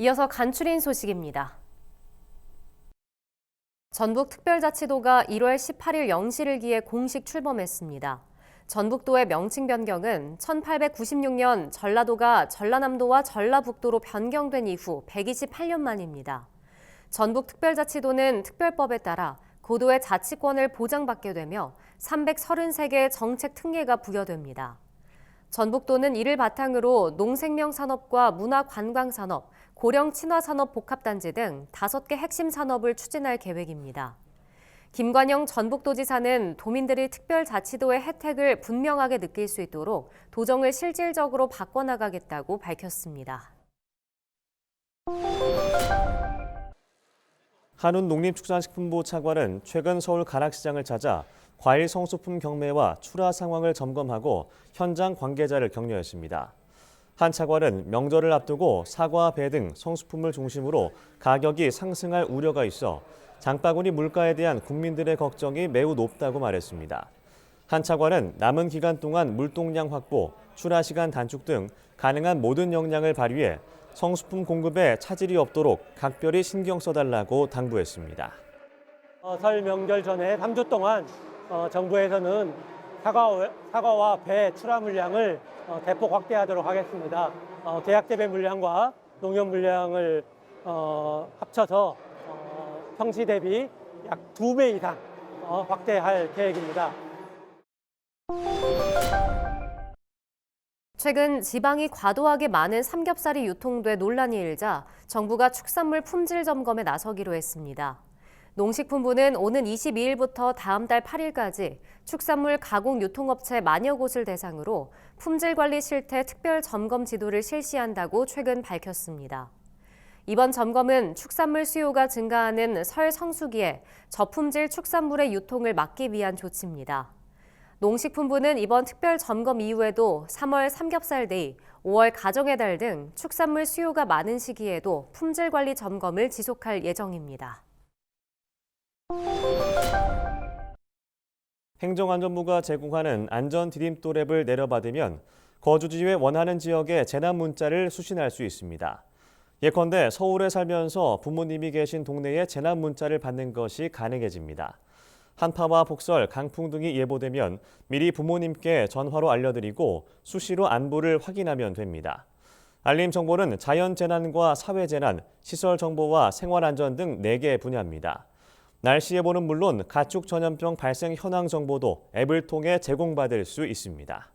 이어서 간추린 소식입니다. 전북특별자치도가 1월 18일 0시를 기해 공식 출범했습니다. 전북도의 명칭 변경은 1896년 전라도가 전라남도와 전라북도로 변경된 이후 128년 만입니다. 전북특별자치도는 특별법에 따라 고도의 자치권을 보장받게 되며 333개의 정책 특례가 부여됩니다. 전북도는 이를 바탕으로 농생명산업과 문화관광산업, 고령친화산업 복합단지 등 5개 핵심 산업을 추진할 계획입니다. 김관영 전북도지사는 도민들이 특별자치도의 혜택을 분명하게 느낄 수 있도록 도정을 실질적으로 바꿔나가겠다고 밝혔습니다. 한운농림축산식품부 차관은 최근 서울 가락시장을 찾아 과일 성수품 경매와 출하 상황을 점검하고 현장 관계자를 격려했습니다. 한 차관은 명절을 앞두고 사과, 배 등 성수품을 중심으로 가격이 상승할 우려가 있어 장바구니 물가에 대한 국민들의 걱정이 매우 높다고 말했습니다. 한 차관은 남은 기간 동안 물동량 확보, 출하 시간 단축 등 가능한 모든 역량을 발휘해 성수품 공급에 차질이 없도록 각별히 신경 써달라고 당부했습니다. 설 명절 전에 3주 동안 정부에서는 사과와 배 출하 물량을 대폭 확대하도록 하겠습니다. 계약 재배 물량과 농협 물량을 합쳐서 평시 대비 약 2배 이상 확대할 계획입니다. 최근 지방이 과도하게 많은 삼겹살이 유통돼 논란이 일자 정부가 축산물 품질 점검에 나서기로 했습니다. 농식품부는 오는 22일부터 다음 달 8일까지 축산물 가공 유통업체 만여 곳을 대상으로 품질관리 실태 특별 점검 지도를 실시한다고 최근 밝혔습니다. 이번 점검은 축산물 수요가 증가하는 설 성수기에 저품질 축산물의 유통을 막기 위한 조치입니다. 농식품부는 이번 특별 점검 이후에도 3월 삼겹살데이, 5월 가정의 달 등 축산물 수요가 많은 시기에도 품질관리 점검을 지속할 예정입니다. 행정안전부가 제공하는 안전 디딤돌 앱을 내려받으면 거주지 외 원하는 지역에 재난 문자를 수신할 수 있습니다. 예컨대 서울에 살면서 부모님이 계신 동네에 재난 문자를 받는 것이 가능해집니다. 한파와 폭설, 강풍 등이 예보되면 미리 부모님께 전화로 알려드리고 수시로 안부를 확인하면 됩니다. 알림 정보는 자연재난과 사회재난, 시설정보와 생활안전 등 4개 분야입니다. 날씨 예보는 물론 가축 전염병 발생 현황 정보도 앱을 통해 제공받을 수 있습니다.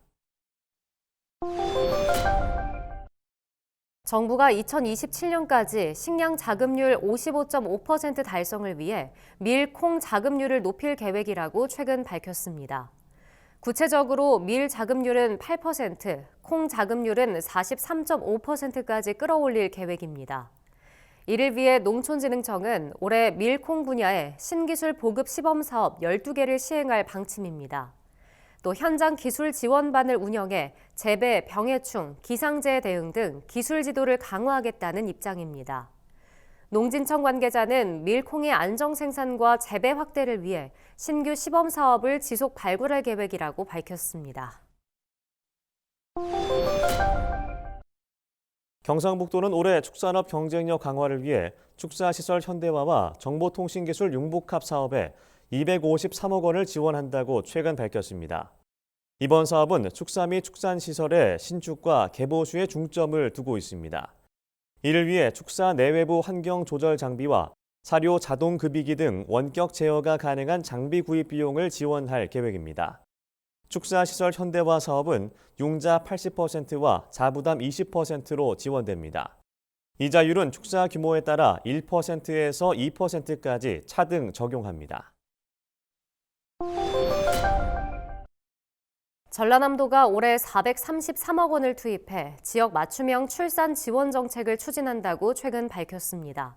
정부가 2027년까지 식량 자급률 55.5% 달성을 위해 밀, 콩 자급률을 높일 계획이라고 최근 밝혔습니다. 구체적으로 밀 자급률은 8%, 콩 자급률은 43.5%까지 끌어올릴 계획입니다. 이를 위해 농촌진흥청은 올해 밀, 콩 분야에 신기술 보급 시범 사업 12개를 시행할 방침입니다. 또 현장 기술 지원반을 운영해 재배, 병해충, 기상재해 대응 등 기술 지도를 강화하겠다는 입장입니다. 농진청 관계자는 밀, 콩의 안정 생산과 재배 확대를 위해 신규 시범 사업을 지속 발굴할 계획이라고 밝혔습니다. 경상북도는 올해 축산업 경쟁력 강화를 위해 축사시설 현대화와 정보통신기술 융복합 사업에 253억 원을 지원한다고 최근 밝혔습니다. 이번 사업은 축사 및 축산시설의 신축과 개보수에 중점을 두고 있습니다. 이를 위해 축사 내외부 환경 조절 장비와 사료 자동 급이기 등 원격 제어가 가능한 장비 구입 비용을 지원할 계획입니다. 축사시설 현대화 사업은 융자 80%와 자부담 20%로 지원됩니다. 이자율은 축사 규모에 따라 1%에서 2%까지 차등 적용합니다. 전라남도가 올해 433억 원을 투입해 지역 맞춤형 출산 지원 정책을 추진한다고 최근 밝혔습니다.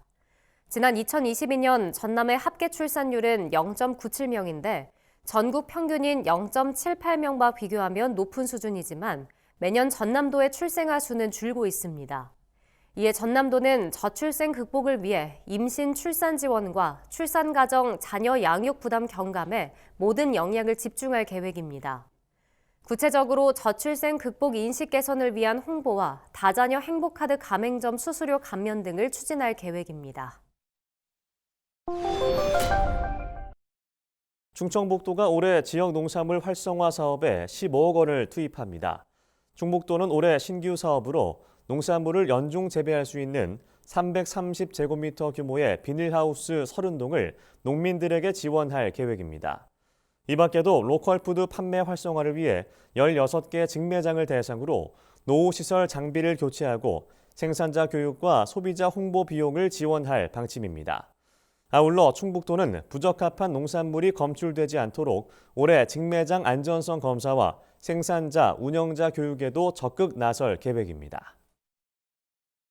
지난 2022년 전남의 합계 출산율은 0.97명인데 전국 평균인 0.78명과 비교하면 높은 수준이지만 매년 전남도의 출생아 수는 줄고 있습니다. 이에 전남도는 저출생 극복을 위해 임신 출산 지원과 출산 가정 자녀 양육 부담 경감에 모든 역량을 집중할 계획입니다. 구체적으로 저출생 극복 인식 개선을 위한 홍보와 다자녀 행복카드 가맹점 수수료 감면 등을 추진할 계획입니다. 충청북도가 올해 지역 농산물 활성화 사업에 15억 원을 투입합니다. 충북도는 올해 신규 사업으로 농산물을 연중 재배할 수 있는 330제곱미터 규모의 비닐하우스 30동을 농민들에게 지원할 계획입니다. 이 밖에도 로컬푸드 판매 활성화를 위해 16개 직매장을 대상으로 노후시설 장비를 교체하고 생산자 교육과 소비자 홍보 비용을 지원할 방침입니다. 아울러 충북도는 부적합한 농산물이 검출되지 않도록 올해 직매장 안전성 검사와 생산자, 운영자 교육에도 적극 나설 계획입니다.